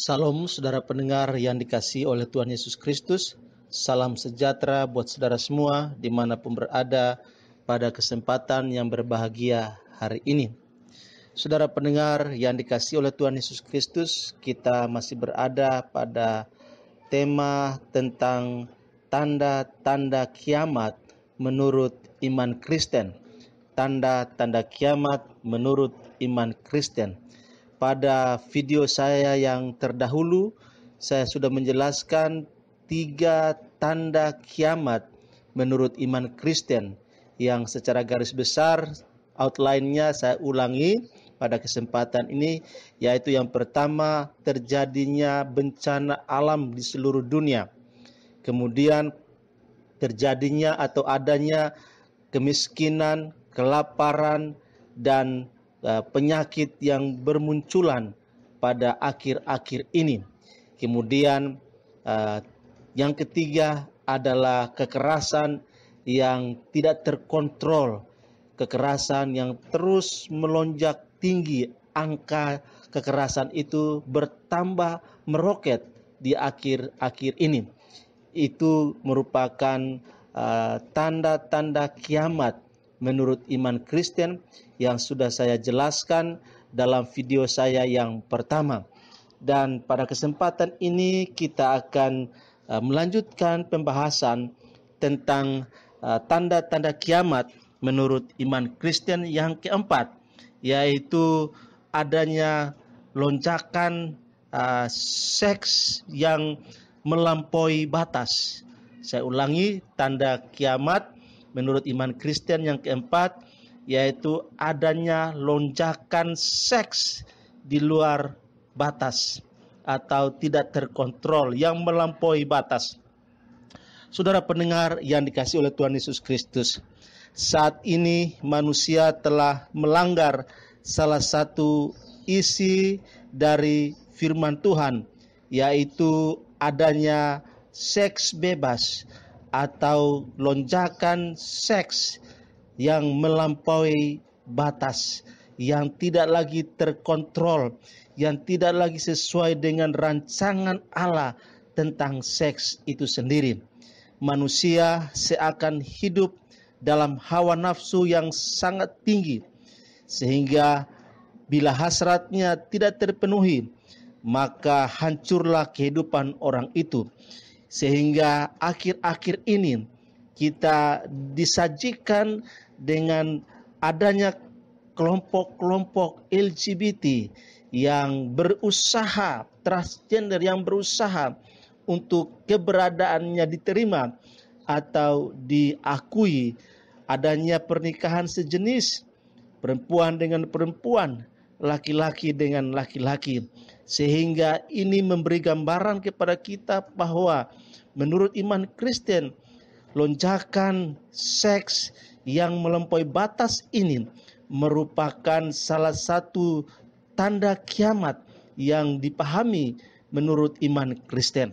Salam saudara pendengar yang dikasihi oleh Tuhan Yesus Kristus. Salam sejahtera buat saudara semua dimanapun berada pada kesempatan yang berbahagia hari ini. Saudara pendengar yang dikasihi oleh Tuhan Yesus Kristus, kita masih berada pada tema tentang tanda-tanda kiamat menurut iman Kristen. Tanda-tanda kiamat menurut iman Kristen. Pada video saya yang terdahulu, saya sudah menjelaskan 3 tanda kiamat menurut iman Kristen yang secara garis besar outline-nya saya ulangi pada kesempatan ini, yaitu yang pertama, terjadinya bencana alam di seluruh dunia. Kemudian terjadinya atau adanya kemiskinan, kelaparan, dan penyakit yang bermunculan pada akhir-akhir ini. Kemudian yang ketiga adalah kekerasan yang tidak terkontrol, kekerasan yang terus melonjak tinggi, angka kekerasan itu bertambah meroket di akhir-akhir ini. Itu merupakan tanda-tanda kiamat menurut iman Kristen yang sudah saya jelaskan dalam video saya yang pertama. Dan pada kesempatan ini kita akan melanjutkan pembahasan tentang tanda-tanda kiamat menurut iman Kristen yang keempat, yaitu adanya lonjakan seks yang melampaui batas. Saya ulangi, tanda kiamat menurut iman Kristen yang keempat, yaitu adanya lonjakan seks di luar batas atau tidak terkontrol yang melampaui batas. Saudara pendengar yang dikasihi oleh Tuhan Yesus Kristus, saat ini manusia telah melanggar salah satu isi dari firman Tuhan, yaitu adanya seks bebas atau lonjakan seks yang melampaui batas, yang tidak lagi terkontrol, yang tidak lagi sesuai dengan rancangan Allah tentang seks itu sendiri. Manusia seakan hidup dalam hawa nafsu yang sangat tinggi, sehingga bila hasratnya tidak terpenuhi, maka hancurlah kehidupan orang itu. Sehingga akhir-akhir ini kita disajikan dengan adanya kelompok-kelompok LGBT yang berusaha, transgender yang berusaha untuk keberadaannya diterima atau diakui, adanya pernikahan sejenis, perempuan dengan perempuan, laki-laki dengan laki-laki. Sehingga ini memberi gambaran kepada kita bahwa menurut iman Kristen, lonjakan seks yang melampaui batas ini merupakan salah satu tanda kiamat yang dipahami menurut iman Kristen.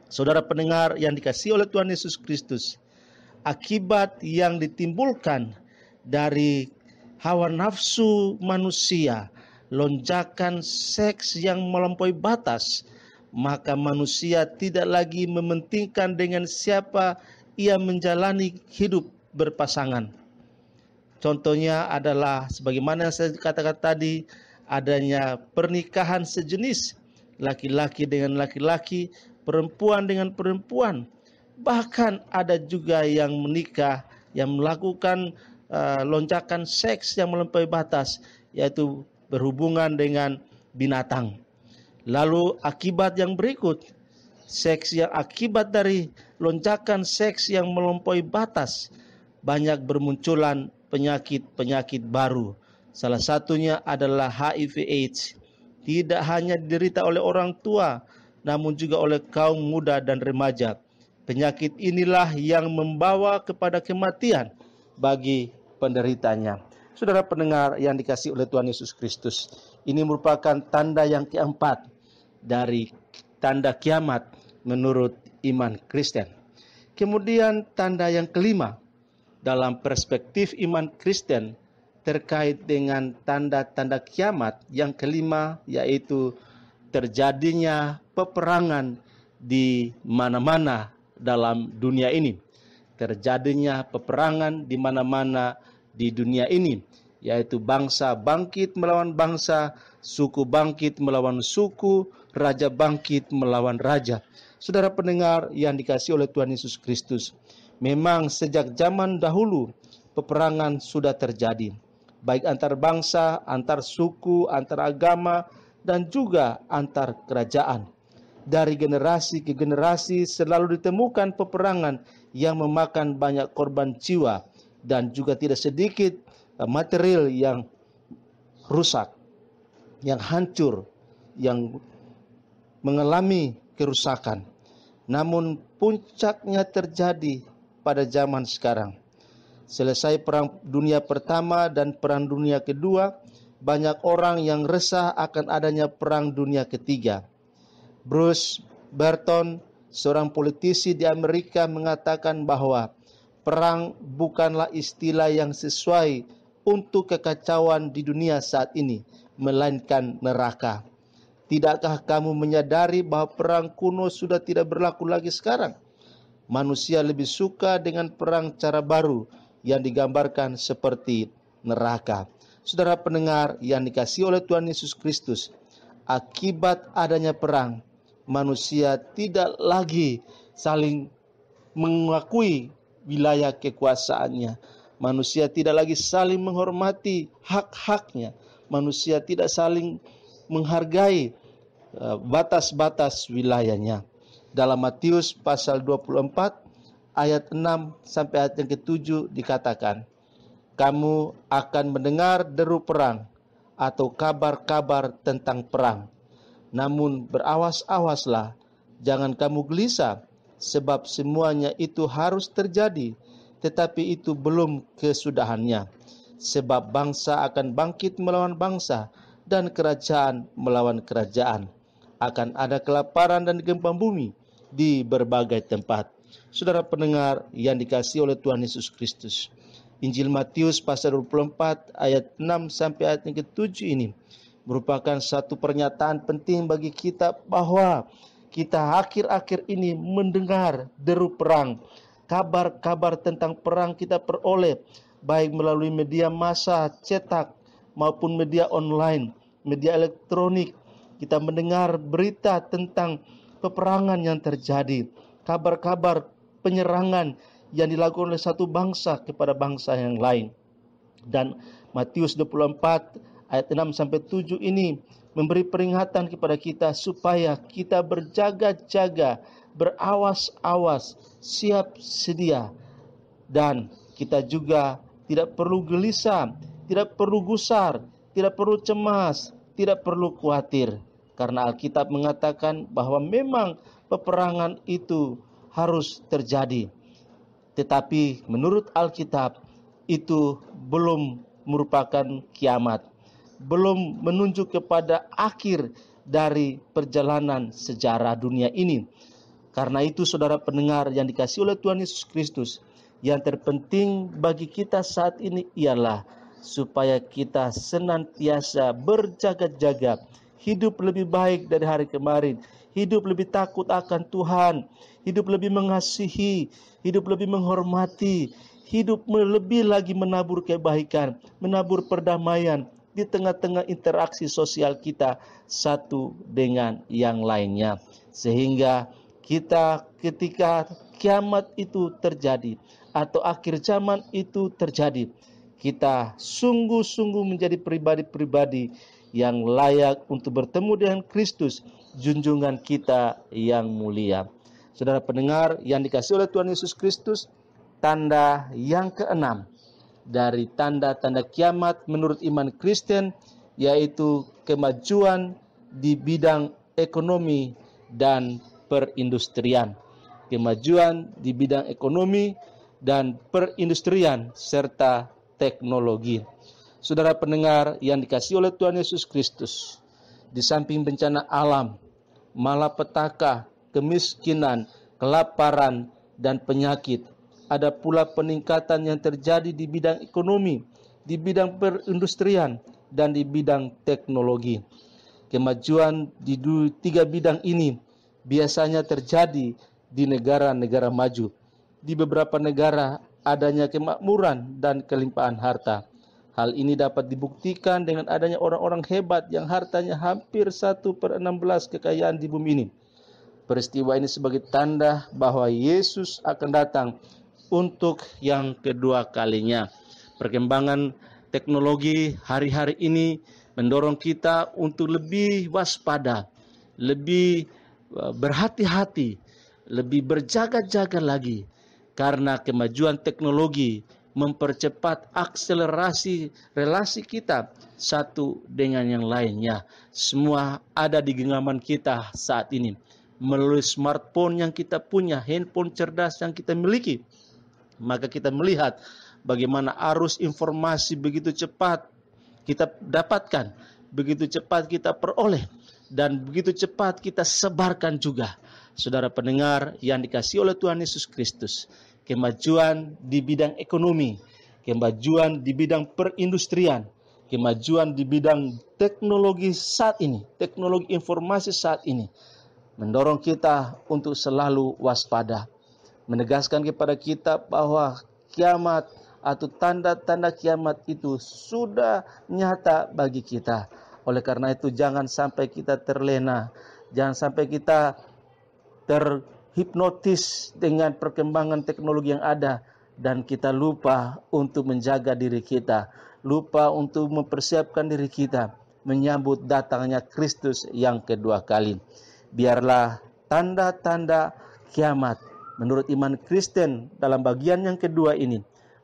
Saudara pendengar yang dikasihi oleh Tuhan Yesus Kristus, akibat yang ditimbulkan dari hawa nafsu manusia, lonjakan seks yang melampaui batas, maka manusia tidak lagi mementingkan dengan siapa ia menjalani hidup berpasangan. Contohnya adalah sebagaimana yang saya katakan tadi, adanya pernikahan sejenis, laki-laki dengan laki-laki, perempuan dengan perempuan. Bahkan ada juga yang menikah, yang melakukan lonjakan seks yang melampaui batas, yaitu berhubungan dengan binatang. Lalu akibat yang berikut, seks yang akibat dari lonjakan seks yang melampaui batas, banyak bermunculan penyakit-penyakit baru. Salah satunya adalah HIV/AIDS. Tidak hanya diderita oleh orang tua, namun juga oleh kaum muda dan remaja. Penyakit inilah yang membawa kepada kematian bagi penderitanya. Saudara pendengar yang dikasihi oleh Tuhan Yesus Kristus, ini merupakan tanda yang keempat dari tanda kiamat menurut iman Kristen. Kemudian tanda yang kelima dalam perspektif iman Kristen terkait dengan tanda-tanda kiamat yang kelima, yaitu terjadinya peperangan di mana-mana dalam dunia ini. Terjadinya peperangan di mana-mana di dunia ini, yaitu bangsa bangkit melawan bangsa, suku bangkit melawan suku, raja bangkit melawan raja. Saudara pendengar yang dikasihi oleh Tuhan Yesus Kristus, memang sejak zaman dahulu peperangan sudah terjadi, baik antar bangsa, antar suku, antar agama, dan juga antar kerajaan. Dari generasi ke generasi selalu ditemukan peperangan yang memakan banyak korban jiwa dan juga tidak sedikit material yang rusak, yang hancur, yang mengalami kerusakan. Namun puncaknya terjadi pada zaman sekarang. Selesai Perang Dunia Pertama dan Perang Dunia Kedua, banyak orang yang resah akan adanya Perang Dunia Ketiga. Bruce Barton, seorang politisi di Amerika, mengatakan bahwa perang bukanlah istilah yang sesuai untuk kekacauan di dunia saat ini, melainkan neraka. Tidakkah kamu menyadari bahwa perang kuno sudah tidak berlaku lagi sekarang? Manusia lebih suka dengan perang cara baru yang digambarkan seperti neraka. Saudara pendengar yang dikasihi oleh Tuhan Yesus Kristus, akibat adanya perang, manusia tidak lagi saling mengakui wilayah kekuasaannya. Manusia tidak lagi saling menghormati hak-haknya. Manusia tidak saling menghargai batas-batas wilayahnya. Dalam Matius pasal 24 ayat 6 sampai ayat yang ke-7 dikatakan, kamu akan mendengar deru perang atau kabar-kabar tentang perang. Namun berawas-awaslah, jangan kamu gelisah, sebab semuanya itu harus terjadi, tetapi itu belum kesudahannya. Sebab bangsa akan bangkit melawan bangsa, dan kerajaan melawan kerajaan. Akan ada kelaparan dan gempa bumi di berbagai tempat. Saudara pendengar yang dikasihi oleh Tuhan Yesus Kristus, Injil Matius pasal 24 ayat 6 sampai ayat yang ke-7 ini merupakan satu pernyataan penting bagi kita bahwa kita akhir-akhir ini mendengar deru perang. Kabar-kabar tentang perang kita peroleh baik melalui media massa cetak maupun media online, media elektronik. Kita mendengar berita tentang peperangan yang terjadi, kabar-kabar penyerangan yang dilakukan oleh satu bangsa kepada bangsa yang lain. Dan Matius 24 ayat 6 sampai 7 ini memberi peringatan kepada kita supaya kita berjaga-jaga, berawas-awas, siap sedia, dan kita juga tidak perlu gelisah, tidak perlu gusar, tidak perlu cemas, tidak perlu khawatir, karena Alkitab mengatakan bahwa memang peperangan itu harus terjadi. Tetapi menurut Alkitab itu belum merupakan kiamat, belum menunjuk kepada akhir dari perjalanan sejarah dunia ini. Karena itu saudara pendengar yang dikasihi oleh Tuhan Yesus Kristus, yang terpenting bagi kita saat ini ialah supaya kita senantiasa berjaga-jaga, hidup lebih baik dari hari kemarin, hidup lebih takut akan Tuhan, hidup lebih mengasihi, hidup lebih menghormati, hidup lebih lagi menabur kebaikan, menabur perdamaian di tengah-tengah interaksi sosial kita satu dengan yang lainnya. Sehingga kita ketika kiamat itu terjadi atau akhir zaman itu terjadi, kita sungguh-sungguh menjadi pribadi-pribadi yang layak untuk bertemu dengan Kristus, junjungan kita yang mulia. Saudara pendengar yang dikasihi oleh Tuhan Yesus Kristus, tanda yang keenam dari tanda-tanda kiamat menurut iman Kristen yaitu kemajuan di bidang ekonomi dan perindustrian. Kemajuan di bidang ekonomi dan perindustrian serta teknologi. Saudara pendengar yang dikasihi oleh Tuhan Yesus Kristus, di samping bencana alam, malapetaka, kemiskinan, kelaparan, dan penyakit, ada pula peningkatan yang terjadi di bidang ekonomi, di bidang perindustrian, dan di bidang teknologi. Kemajuan di tiga bidang ini biasanya terjadi di negara-negara maju. Di beberapa negara adanya kemakmuran dan kelimpahan harta. Hal ini dapat dibuktikan dengan adanya orang-orang hebat yang hartanya hampir 1/16 kekayaan di bumi ini. Peristiwa ini sebagai tanda bahwa Yesus akan datang untuk yang kedua kalinya. Perkembangan teknologi hari-hari ini mendorong kita untuk lebih waspada, lebih berhati-hati, lebih berjaga-jaga lagi. Karena kemajuan teknologi mempercepat akselerasi relasi kita satu dengan yang lainnya. Semua ada di genggaman kita saat ini. Melalui smartphone yang kita punya, handphone cerdas yang kita miliki, maka kita melihat bagaimana arus informasi begitu cepat kita dapatkan, begitu cepat kita peroleh, dan begitu cepat kita sebarkan juga. Saudara pendengar yang dikasihi oleh Tuhan Yesus Kristus, kemajuan di bidang ekonomi, kemajuan di bidang perindustrian, kemajuan di bidang teknologi saat ini, teknologi informasi saat ini, mendorong kita untuk selalu waspada, menegaskan kepada kita bahwa kiamat atau tanda-tanda kiamat itu sudah nyata bagi kita. Oleh karena itu jangan sampai kita terlena, jangan sampai kita terhipnotis dengan perkembangan teknologi yang ada dan kita lupa untuk menjaga diri kita, lupa untuk mempersiapkan diri kita menyambut datangnya Kristus yang kedua kali. Biarlah tanda-tanda kiamat menurut iman Kristen dalam bagian yang kedua ini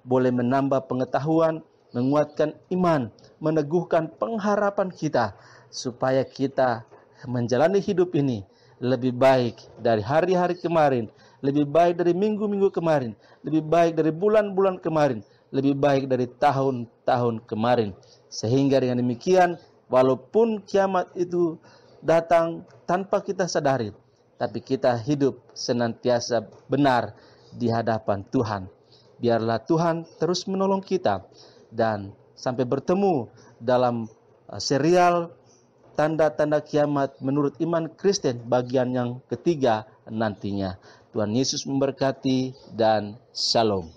boleh menambah pengetahuan, menguatkan iman, meneguhkan pengharapan kita supaya kita menjalani hidup ini lebih baik dari hari-hari kemarin, lebih baik dari minggu-minggu kemarin, lebih baik dari bulan-bulan kemarin, lebih baik dari tahun-tahun kemarin. Sehingga dengan demikian, walaupun kiamat itu datang tanpa kita sadari, tapi kita hidup senantiasa benar di hadapan Tuhan. Biarlah Tuhan terus menolong kita dan sampai bertemu dalam serial tanda-tanda kiamat menurut iman Kristen bagian yang ketiga nantinya. Tuhan Yesus memberkati dan shalom.